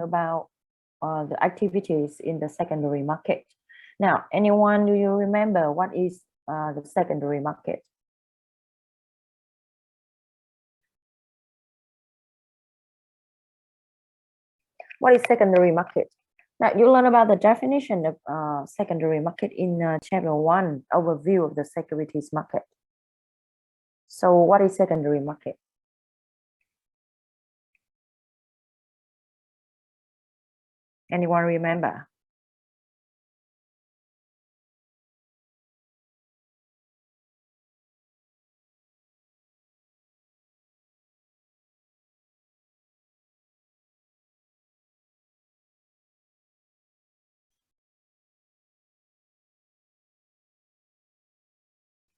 about the activities in the secondary market. Now, anyone, do you remember what is the secondary market? What is secondary market? Now, you learn about the definition of secondary market in chapter 1, overview of the securities market. So what is secondary market? Anyone remember?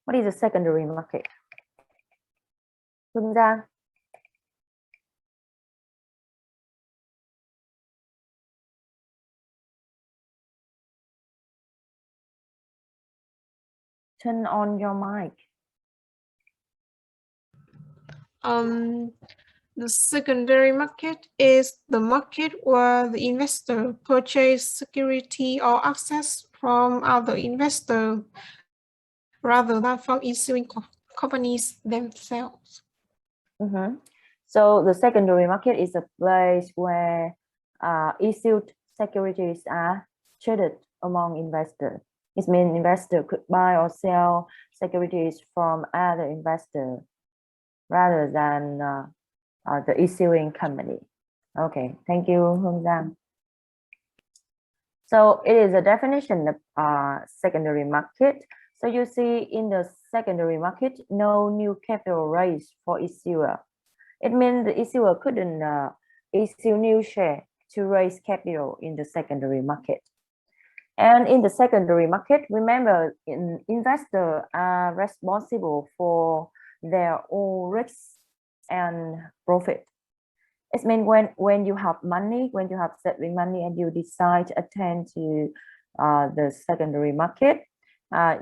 What is the secondary market? Phương Giang. Turn on your mic. The secondary market is the market where the investor purchase security or access from other investors rather than from issuing companies themselves. So the secondary market is a place where issued securities are traded among investors. It means investor could buy or sell securities from other investors rather than the issuing company. Okay, thank you, Hương Giang. So it is a definition of secondary market. So you see in the secondary market, no new capital raised for issuer. It means the issuer couldn't issue new share to raise capital in the secondary market. And in the secondary market, remember, investors are responsible for their own risks and profit. It means when you have money, when you have saving money and you decide to attend to the secondary market,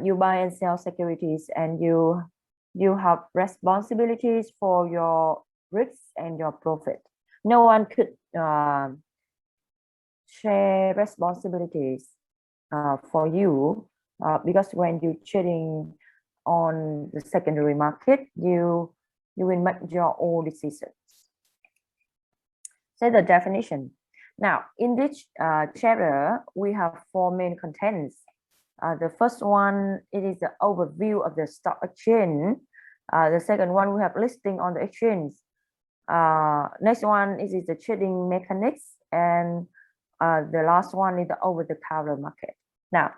you buy and sell securities, and you have responsibilities for your risks and your profit. No one could share responsibilities for you because when you're trading on the secondary market, you will make your own decisions. Say the definition. Now, in this chapter, we have 4 main contents. The first one, it is the overview of the stock exchange. The second one, we have listing on the exchange. Next one is the trading mechanics, and the last one is the over-the-counter market. Now,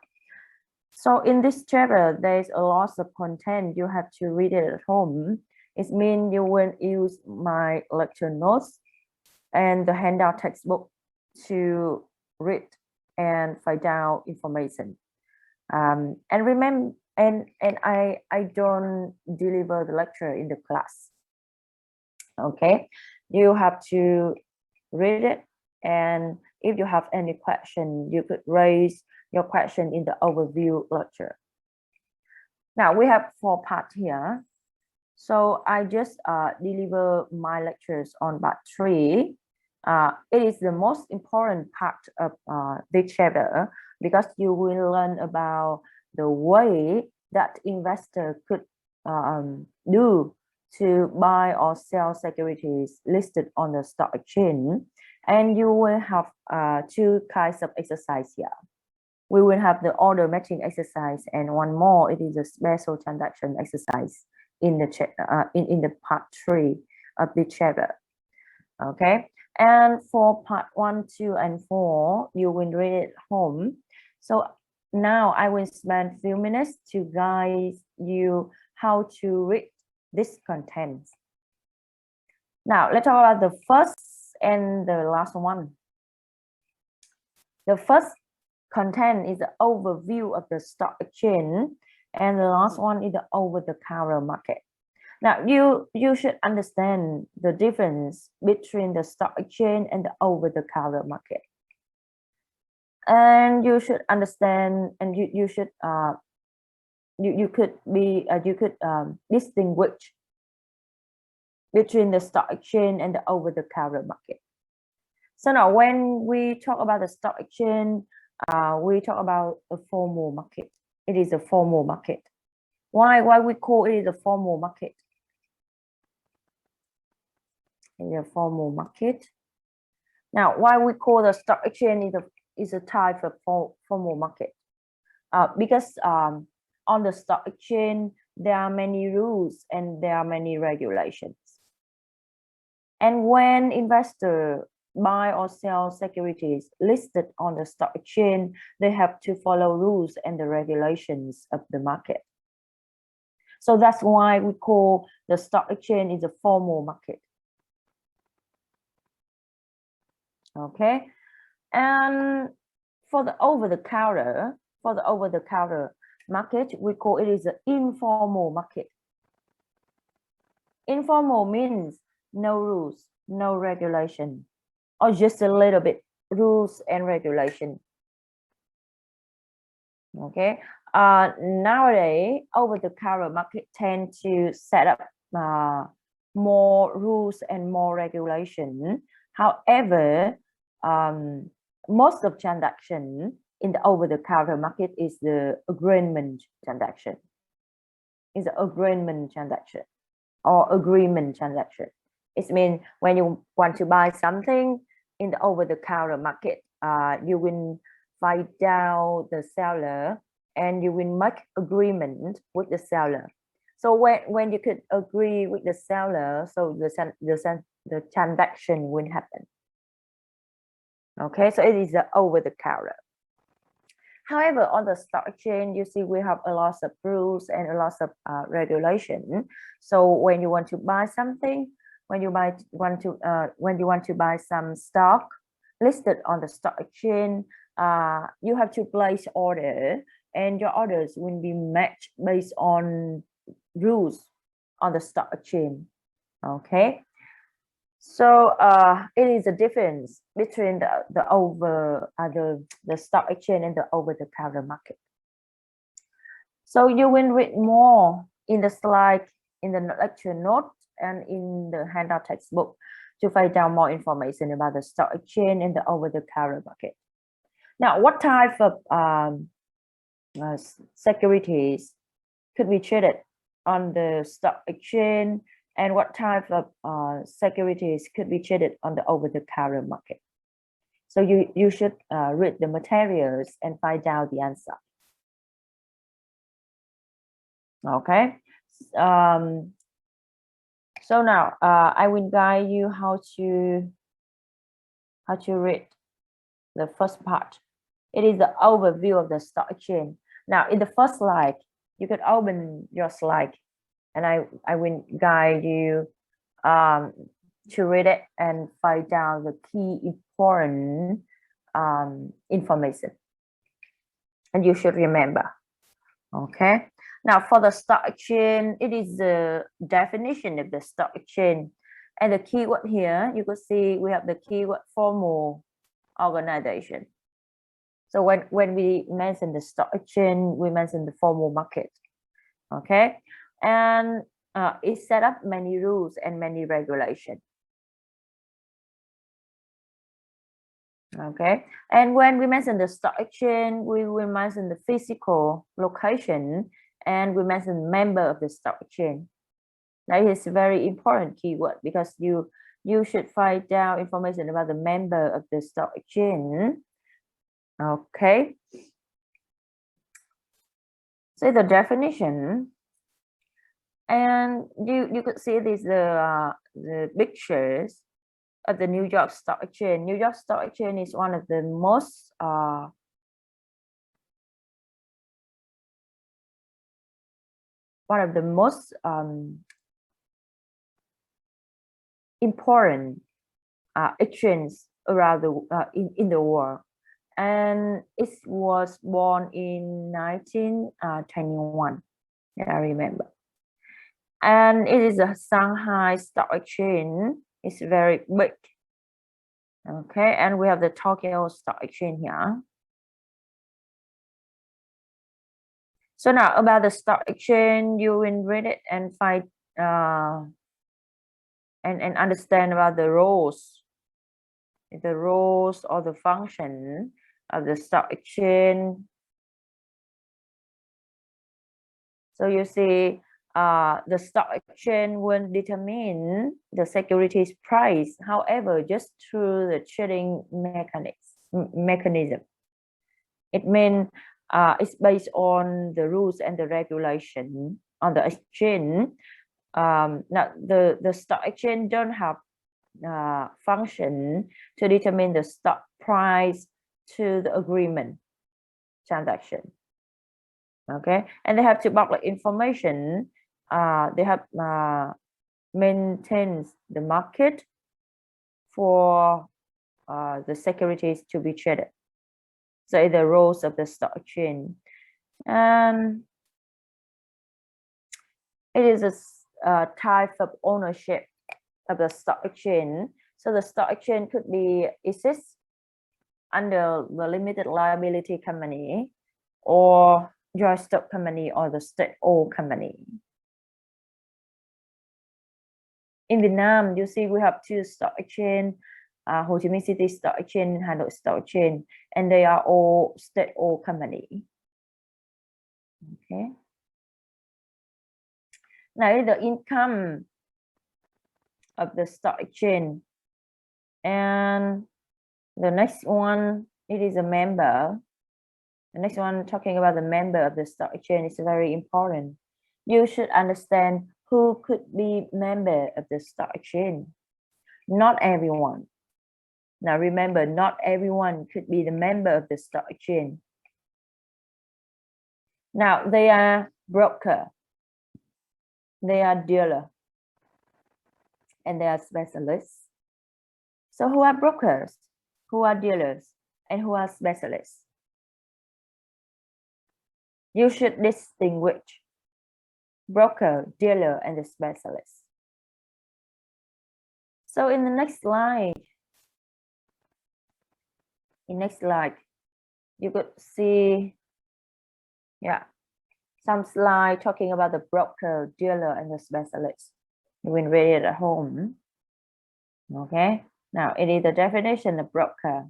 so in this chapter, there's a lot of content. You have to read it at home. It means you will use my lecture notes and the handout textbook to read and find out information. And remember, and I don't deliver the lecture in the class. Okay, you have to read it, and if you have any question, you could raise your question in the overview lecture. Now we have 4 parts here. So I just deliver my lectures on part 3. It is the most important part of this chapter because you will learn about the way that investor could do to buy or sell securities listed on the stock exchange. And you will have 2 kinds of exercise here. We will have the order matching exercise, and one more, it is a special transaction exercise in the part 3 of the chapter. Okay, and for part 1, 2, and 4, you will read it home. So now I will spend a few minutes to guide you how to read this content. Now let's talk about the first and the last one. The first content is the overview of the stock exchange, and the last one is the over-the-counter market. Now you should understand the difference between the stock exchange and the over-the-counter market. And you should understand, and you could distinguish between the stock exchange and the over-the-counter market. So now when we talk about the stock exchange, we talk about a formal market. It is a formal market. Why we call it a formal market? It is a formal market. Now, why we call the stock exchange is a type of formal market? Because on the stock exchange, there are many rules and there are many regulations. And when investor buy or sell securities listed on the stock exchange, they have to follow rules and the regulations of the market. So that's why we call the stock exchange is a formal market. Okay, and for the over-the-counter market, we call it is an informal market. Informal means no rules, no regulation, or just a little bit rules and regulation. Okay, nowadays over-the-counter market tend to set up more rules and more regulation. However, most of transaction in the over-the-counter market is the agreement transaction. Is an agreement transaction or agreement transaction. It means when you want to buy something in the over-the-counter market, you will find out the seller and you will make agreement with the seller. So when you could agree with the seller, so the transaction will happen. Okay, so it is the over-the-counter. However, on the stock exchange, you see we have a lot of rules and a lot of regulation. So when you want to buy something, when you want to buy some stock listed on the stock exchange, you have to place order, and your orders will be matched based on rules on the stock exchange. Okay. So it is a difference between the stock exchange and the over-the-counter market. So you will read more in the slide, in the lecture note, and in the handout textbook to find out more information about the stock exchange and the over-the-counter market. Now, what type of securities could be traded on the stock exchange, and what type of securities could be traded on the over-the-counter market? So you should read the materials and find out the answer. Okay. So now I will guide you how to read the first part. It is the overview of the stock exchange. Now, in the first slide, you could open your slide, and I will guide you to read it and find out the key important information. And you should remember. Okay. Now, for the stock exchange, it is the definition of the stock exchange. And the keyword here, you could see we have the keyword formal organization. So when we mention the stock exchange, we mention the formal market. Okay. And it set up many rules and many regulations. Okay, and when we mention the stock exchange, we will mention the physical location, and we mention member of the stock exchange. That is a very important keyword because you should find out information about the member of the stock exchange. Okay, so the definition, and you could see this the pictures of the New York Stock Exchange. New York Stock Exchange is one of the most important exchange around the in the world, and it was born in 1921. I remember, and it is a Shanghai Stock Exchange. It's very big. Okay, and we have the Tokyo Stock Exchange here. So now about the stock exchange, you will read it and find and understand about the rules the roles or the function of the stock exchange. So you see, the stock exchange will determine the securities price, however, just through the trading mechanism. It means it's based on the rules and the regulation on the exchange. Now the stock exchange don't have function to determine the stock price to the agreement transaction. Okay, and they have to public information. They have maintains the market for the securities to be traded. So the roles of the stock exchange, and it is a type of ownership of the stock exchange. So the stock exchange could be exists under the limited liability company or joint stock company or the state-owned company. In Vietnam, you see we have two stock exchange, Ho Chi Minh City Stock Exchange, Hanoi Stock Exchange, and they are all state-owned company. Okay. Now the income of the stock exchange, and the next one, it is a member. The next one, talking about the member of the stock exchange, is very important. You should understand who could be member of the stock exchange. Not everyone. Now remember, not everyone could be the member of the stock exchange. Now they are broker, they are dealer, and they are specialists. So who are brokers, who are dealers, and who are specialists? You should distinguish broker, dealer, and the specialist. So in the next slide, you could see, some slide talking about the broker, dealer, and the specialist. You will read it at home. Okay. Now it is the definition of broker,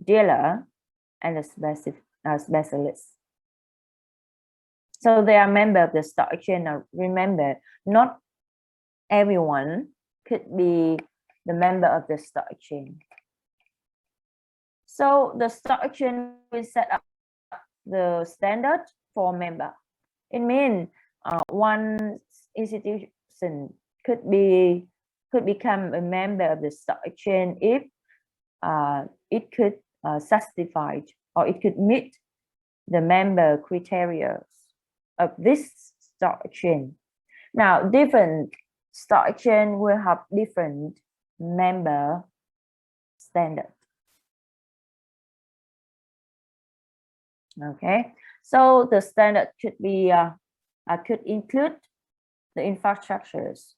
dealer, and the specialist. So they are member of the stock exchange. Now remember, not everyone could be the member of the stock exchange. So the stock exchange will set up the standard for member. It means one institution could become a member of the stock exchange if it could satisfy or it could meet the member criteria of this stock exchange. Now, different stock exchange will have different member standard. Okay, so the standard could be could include the infrastructures,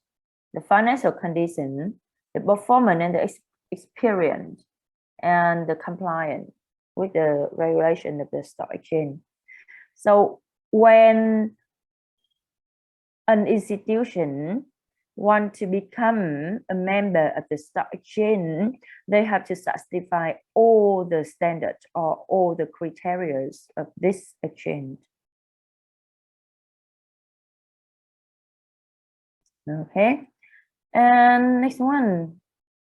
the financial condition, the performance, and the experience, and the compliance with the regulation of the stock exchange. So when an institution want to become a member of the stock exchange, they have to satisfy all the standards or all the criteria of this exchange. Okay, and next one,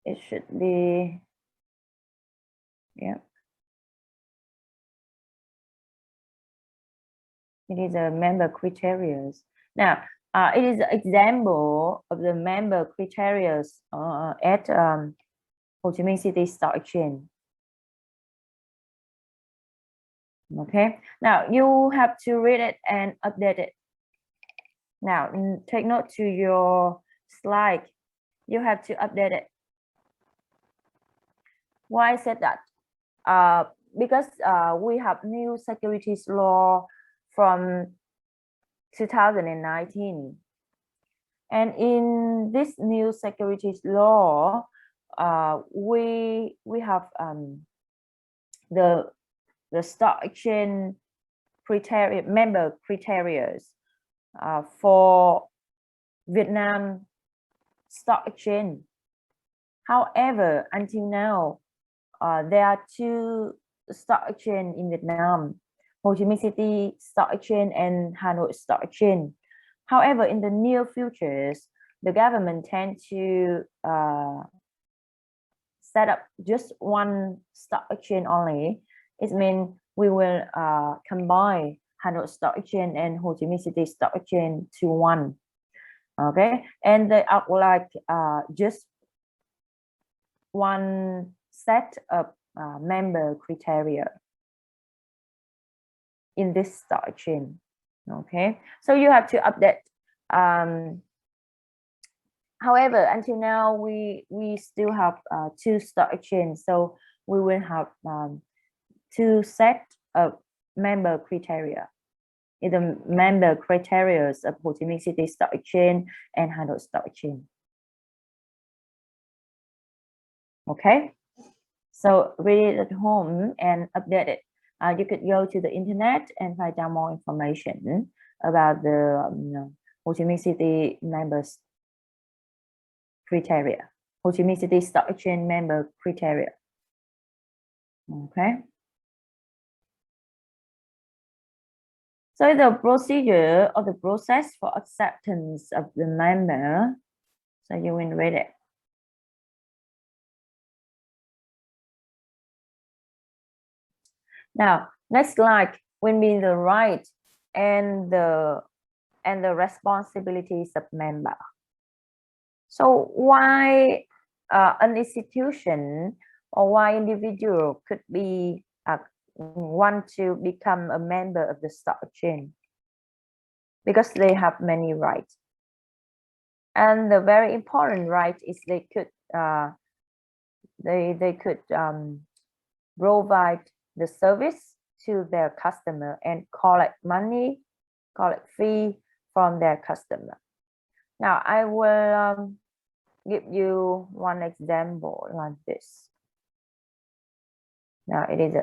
it should be, it is a member criteria. Now, it is an example of the member criteria at Ho Chi Minh City Stock Exchange. Okay, now you have to read it and update it. Now take note to your slide. You have to update it. Why I said that? Because we have new securities law from 2019, and in this new securities law, we have the stock exchange criteria, member criteria for Vietnam Stock Exchange. However, until now, there are two stock exchange in Vietnam, Ho Chi Minh City Stock Exchange and Hanoi Stock Exchange. However, in the near futures, the government tend to set up just one stock exchange only. It means we will combine Hanoi Stock Exchange and Ho Chi Minh City Stock Exchange to one. Okay, and they are like just one set of member criteria in this stock exchange. Okay, so you have to update. However, until now we still have two stock exchange, so we will have two set of member criteria. The member criteria of Ho Chi Minh City Stock Exchange and Hanoi Stock Exchange. Okay, so read it at home and update it. You could go to the internet and find out more information about the Ho Chi Minh City members criteria, Ho Chi Minh City Stock Exchange member criteria. Okay. So the procedure or the process for acceptance of the member. So you will read it. Now, next slide will be the right and the responsibilities of member. So why an institution or why individual could be want to become a member of the stock exchange? Because they have many rights, and the very important right is they could provide the service to their customer and collect money, collect fee from their customer. Now I will give you one example like this. Now it is